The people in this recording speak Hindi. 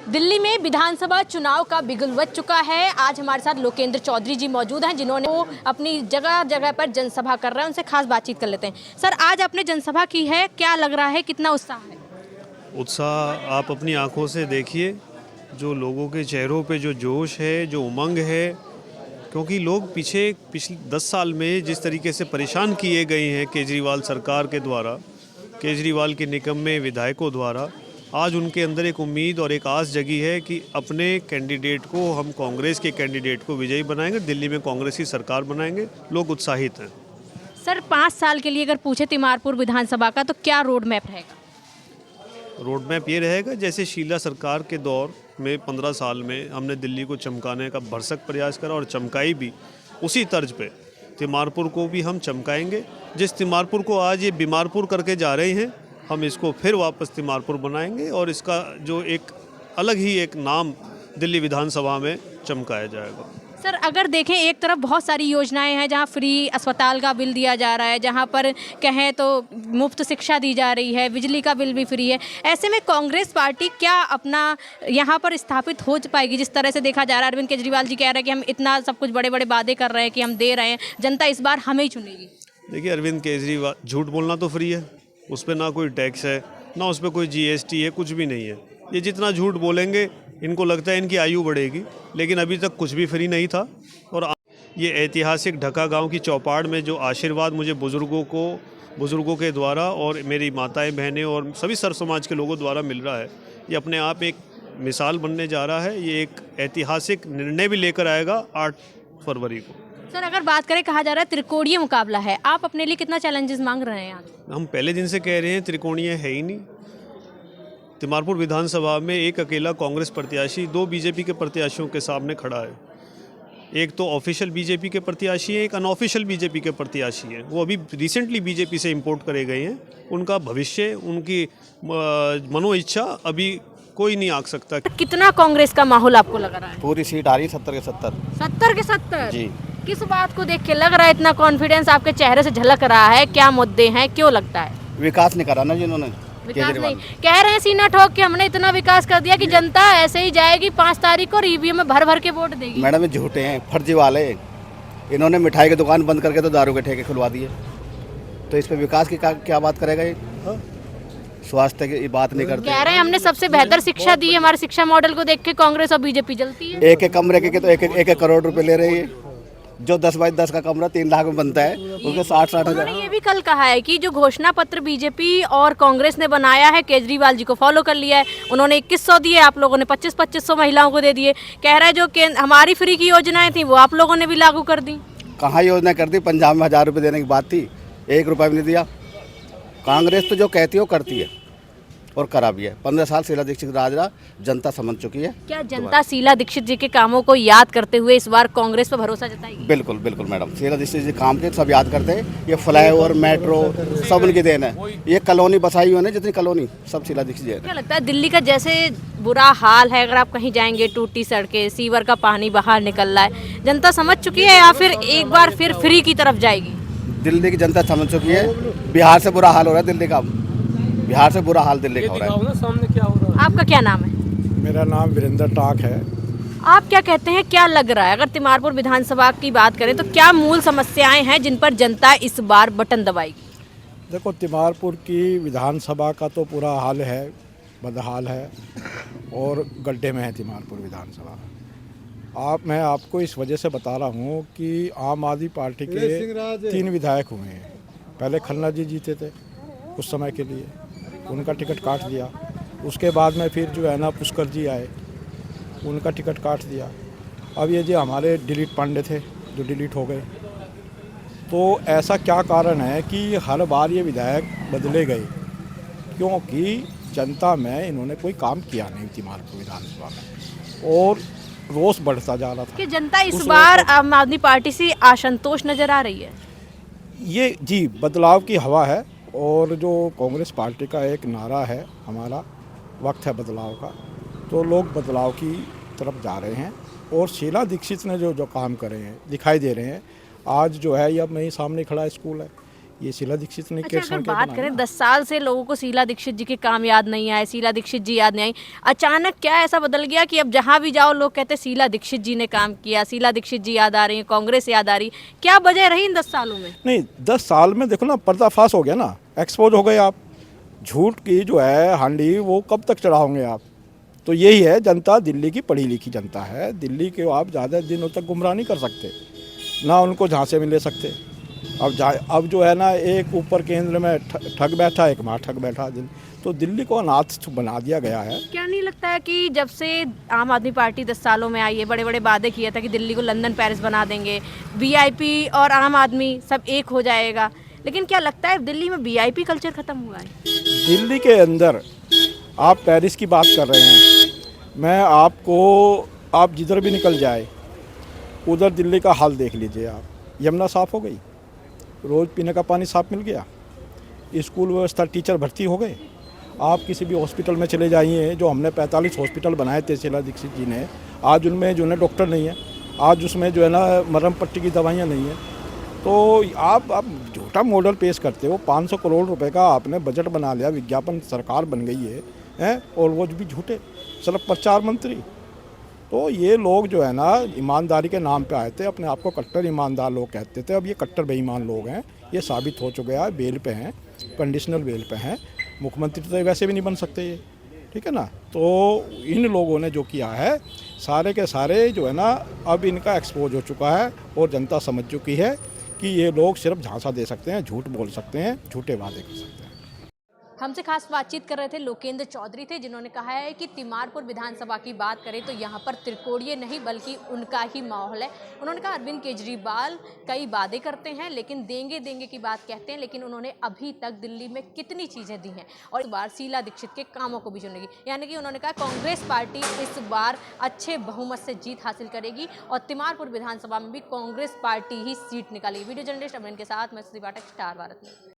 दिल्ली में विधानसभा चुनाव का बिगुल बज चुका है। आज हमारे साथ लोकेंद्र चौधरी जी मौजूद हैं, जिन्होंने वो अपनी जगह जगह पर जनसभा कर रहे हैं। उनसे खास बातचीत कर लेते हैं। सर, आज आपने जनसभा की है, क्या लग रहा है, कितना उत्साह है? उत्साह आप अपनी आंखों से देखिए, जो लोगों के चेहरों पे जो जोश है, जो उमंग है, क्योंकि लोग पिछले 10 साल में जिस तरीके से परेशान किए गए हैं केजरीवाल सरकार के द्वारा, केजरीवाल के निकम्मे विधायकों द्वारा, आज उनके अंदर एक उम्मीद और एक आस जगी है कि अपने कैंडिडेट को, हम कांग्रेस के कैंडिडेट को विजयी बनाएंगे, दिल्ली में कांग्रेस की सरकार बनाएंगे। लोग उत्साहित हैं। सर, 5 साल के लिए अगर पूछे तिमारपुर विधानसभा का, तो क्या रोड मैप रहेगा? रोड मैप ये रहेगा, जैसे शीला सरकार के दौर में 15 साल में हमने दिल्ली को चमकाने का भरसक प्रयास करा और चमकाई भी, उसी तर्ज पे तिमारपुर को भी हम चमकाएंगे। जिस तिमारपुर को आज ये बीमारपुर करके जा रहे हैं, हम इसको फिर वापस तिमारपुर बनाएंगे और इसका जो एक अलग ही एक नाम दिल्ली विधानसभा में चमकाया जाएगा। सर, अगर देखें, एक तरफ बहुत सारी योजनाएं हैं जहां फ्री अस्पताल का बिल दिया जा रहा है, जहां पर कहें तो मुफ्त शिक्षा दी जा रही है, बिजली का बिल भी फ्री है। ऐसे में कांग्रेस पार्टी क्या अपना यहां पर स्थापित हो पाएगी? जिस तरह से देखा जा रहा है, अरविंद केजरीवाल जी कह रहे हैं कि हम इतना सब कुछ बड़े बड़े वादे कर रहे हैं कि हम दे रहे हैं, जनता इस बार हमें ही चुनेगी। देखिए, अरविंद केजरीवाल, झूठ बोलना तो फ्री है, उस पर ना कोई टैक्स है, ना उस पर कोई GST है, कुछ भी नहीं है। ये जितना झूठ बोलेंगे, इनको लगता है इनकी आयु बढ़ेगी, लेकिन अभी तक कुछ भी फ्री नहीं था। और ये ऐतिहासिक ढका गांव की चौपाड़ में जो आशीर्वाद मुझे बुज़ुर्गों के द्वारा और मेरी माताएं, बहनें और सभी सर समाज के लोगों द्वारा मिल रहा है, ये अपने आप एक मिसाल बनने जा रहा है। ये एक ऐतिहासिक निर्णय भी लेकर आएगा 8 फरवरी को। सर, अगर बात करें, कहा जा रहा है त्रिकोणीय मुकाबला है, आप अपने लिए कितना चैलेंजेस मांग रहे हैं आज? हम पहले दिन से कह रहे हैं, त्रिकोणीय है ही नहीं। तिमारपुर विधानसभा में एक अकेला कांग्रेस प्रत्याशी 2 बीजेपी के प्रत्याशियों के सामने खड़ा है। एक तो ऑफिशियल बीजेपी के प्रत्याशी है, एक अनऑफिशियल बीजेपी के प्रत्याशी है। वो अभी रिसेंटली बीजेपी से इंपोर्ट करे गए हैं। उनका भविष्य, उनकी मनो इच्छा अभी कोई नहीं आंक सकता। कितना कांग्रेस का माहौल आपको लग रहा है? पूरी सीट आ रही है 70 के 70। 70 के 70 जी। किस बात को देख के लग रहा है इतना कॉन्फिडेंस आपके चेहरे से झलक रहा है? क्या मुद्दे हैं, क्यों लगता है? विकास नहीं करा ना जिन्होंने। विकास नहीं कह रहे हैं, सीना ठोक के हमने इतना विकास कर दिया कि जनता ऐसे ही जाएगी 5 तारीख को और EVM में भर भर के वोट देगी। मैडम, ये झूठे हैं, फर्जी वाले। इन्होंने मिठाई की दुकान बंद करके तो दारू के ठेके खुलवा दिए। तो इस पे विकास की क्या बात करेगा ये? स्वास्थ्य की बात नहीं करते। कह रहे हैं हमने सबसे बेहतर शिक्षा दी है, हमारे शिक्षा मॉडल को देख के कांग्रेस और बीजेपी जलती है। एक कमरे के तो एक करोड़ रुपए ले रही है। जो 10 बाई 10 का कमरा 3 लाख में बनता है, उसके 60-60 हजार। उन्होंने ये भी कल कहा है कि जो घोषणा पत्र बीजेपी और कांग्रेस ने बनाया है, केजरीवाल जी को फॉलो कर लिया है। उन्होंने 2100 दिए, आप लोगों ने 2500 महिलाओं को दे दिए। कह रहा है जो हमारी फ्री की योजनाएं थी, वो आप लोगों ने भी लागू कर दी। कहाँ योजना कर दी? पंजाब में 1000 रुपये देने की बात थी, 1 रुपया भी नहीं दिया। कांग्रेस तो जो कहती है वो करती है और करा भी है। 15 साल शीला दीक्षित राज रहा, जनता समझ चुकी है। क्या जनता शीला दीक्षित जी के कामों को याद करते हुए इस बार कांग्रेस पर भरोसा जताएगी? बिल्कुल बिल्कुल मैडम, शीला दीक्षित जी काम के सब याद करते हैं। ये फ्लाईओवर, मेट्रो सब उनकी देन है। ये कॉलोनी बसाई हुई है, जितनी कॉलोनी सब शीला दीक्षित जी है। क्या लगता है दिल्ली का जैसे बुरा हाल है, अगर आप कहीं जाएंगे, टूटी सड़कें, सीवर का पानी बाहर निकल रहा है, जनता समझ चुकी है या फिर एक बार फिर फ्री की तरफ जाएगी? दिल्ली की जनता समझ चुकी है। बिहार से बुरा हाल हो रहा है दिल्ली का, बिहार से बुरा हाल दिल्ली का हो रहा है। सामने क्या हो रहा है? आपका क्या नाम है? मेरा नाम वीरेंद्र टाक है। आप क्या कहते हैं, क्या लग रहा है, अगर तिमारपुर विधानसभा की बात करें तो क्या मूल समस्याएं हैं जिन पर जनता इस बार बटन दबाएगी? देखो, तिमारपुर की विधानसभा का तो पूरा हाल है, बदहाल है और गड्ढे में है तिमारपुर विधानसभा। मैं आपको इस वजह से बता रहा हूँ कि आम आदमी पार्टी के 3 विधायक हुए हैं। पहले खन्ना जी जीते थे कुछ समय के लिए, उनका टिकट काट दिया। उसके बाद में फिर जो है ना पुष्कर जी आए, उनका टिकट काट दिया। अब ये जो हमारे दिलीप पांडे थे, जो डिलीट हो गए। तो ऐसा क्या कारण है कि हर बार ये विधायक बदले गए? क्योंकि जनता में इन्होंने कोई काम किया नहीं तिमारपुर विधानसभा में, और रोष बढ़ता जा रहा था कि जनता इस बार आम आदमी पार्टी से असंतोष नजर आ रही है। ये जी बदलाव की हवा है, और जो कांग्रेस पार्टी का एक नारा है, हमारा वक्त है बदलाव का, तो लोग बदलाव की तरफ जा रहे हैं। और शीला दीक्षित ने जो काम करे हैं, दिखाई दे रहे हैं। आज जो है, ये अब मेरे सामने खड़ा स्कूल है, ये शीला दीक्षित ने अच्छा, केस अगर के बात बनाया करें ना। 10 साल से लोगों को शीला दीक्षित जी के काम याद नहीं आए, शीला दीक्षित जी याद नहीं आई, अचानक क्या ऐसा बदल गया कि अब जहां भी जाओ लोग कहते हैं शीला दीक्षित जी ने काम किया, शीला दीक्षित जी याद आ रही है, कांग्रेस याद आ रही, क्या वजह रही इन 10 सालों में? नहीं, 10 साल में देखो ना, पर्दाफाश हो गया ना, एक्सपोज हो गए आप। झूठ की जो है हांडी वो कब तक चढ़ाओगे आप? तो यही है, जनता दिल्ली की पढ़ी लिखी जनता है। दिल्ली के आप ज़्यादा दिनों तक गुमराह नहीं कर सकते, ना उनको झांसे में ले सकते। अब जो है ना, एक ऊपर केंद्र में ठग बैठा, एक वहाँ ठग बैठा। तो दिल्ली को अनाथ बना दिया गया है। क्या नहीं लगता है कि जब से आम आदमी पार्टी 10 सालों में आई है, बड़े बड़े वादे किए था कि दिल्ली को लंदन पेरिस बना देंगे, वीआईपी और आम आदमी सब एक हो जाएगा, लेकिन क्या लगता है दिल्ली में वीआईपी कल्चर खत्म हुआ है? दिल्ली के अंदर आप पेरिस की बात कर रहे हैं, मैं आपको, आप जिधर भी निकल जाए उधर दिल्ली का हाल देख लीजिए आप। यमुना साफ़ हो गई, रोज़ पीने का पानी साफ मिल गया, स्कूल व्यवस्था, टीचर भर्ती हो गए। आप किसी भी हॉस्पिटल में चले जाइए, जो हमने 45 हॉस्पिटल बनाए थे शीला दीक्षित जी ने, आज उनमें जो है डॉक्टर नहीं है, आज उसमें जो है ना मरहम पट्टी की दवाइयाँ नहीं हैं। तो आप झूठा मॉडल पेश करते हो। 500 करोड़ रुपए का आपने बजट बना लिया, विज्ञापन सरकार बन गई है, और वो भी झूठे सिर्फ प्रचार मंत्री। तो ये लोग जो है ना, ईमानदारी के नाम पे आए थे, अपने आप को कट्टर ईमानदार लोग कहते थे, अब ये कट्टर बेईमान लोग हैं। ये साबित हो चुका है, बेल पे हैं, कंडीशनल बेल पे हैं। मुख्यमंत्री तो वैसे भी नहीं बन सकते ये, ठीक है ना। तो इन लोगों ने जो किया है, सारे के सारे जो है ना, अब इनका एक्सपोज हो चुका है और जनता समझ चुकी है कि ये लोग सिर्फ झांसा दे सकते हैं, झूठ बोल सकते हैं, झूठे वादे कर सकते हैं। हमसे खास बातचीत कर रहे थे लोकेंद्र चौधरी थे, जिन्होंने कहा है कि तिमारपुर विधानसभा की बात करें तो यहाँ पर त्रिकोणीय नहीं बल्कि उनका ही माहौल है। उन्होंने कहा अरविंद केजरीवाल कई वादे करते हैं, लेकिन देंगे की बात कहते हैं, लेकिन उन्होंने अभी तक दिल्ली में कितनी चीज़ें दी हैं, और इस बार शीला दीक्षित के कामों को भी चुनेगी। यानी कि उन्होंने कहा कांग्रेस पार्टी इस बार अच्छे बहुमत से जीत हासिल करेगी और तिमारपुर विधानसभा में भी कांग्रेस पार्टी ही सीट निकालेगी। वीडियो जर्नलिस्ट अमन के साथ मैं सुधी पाठक, स्टार भारत में।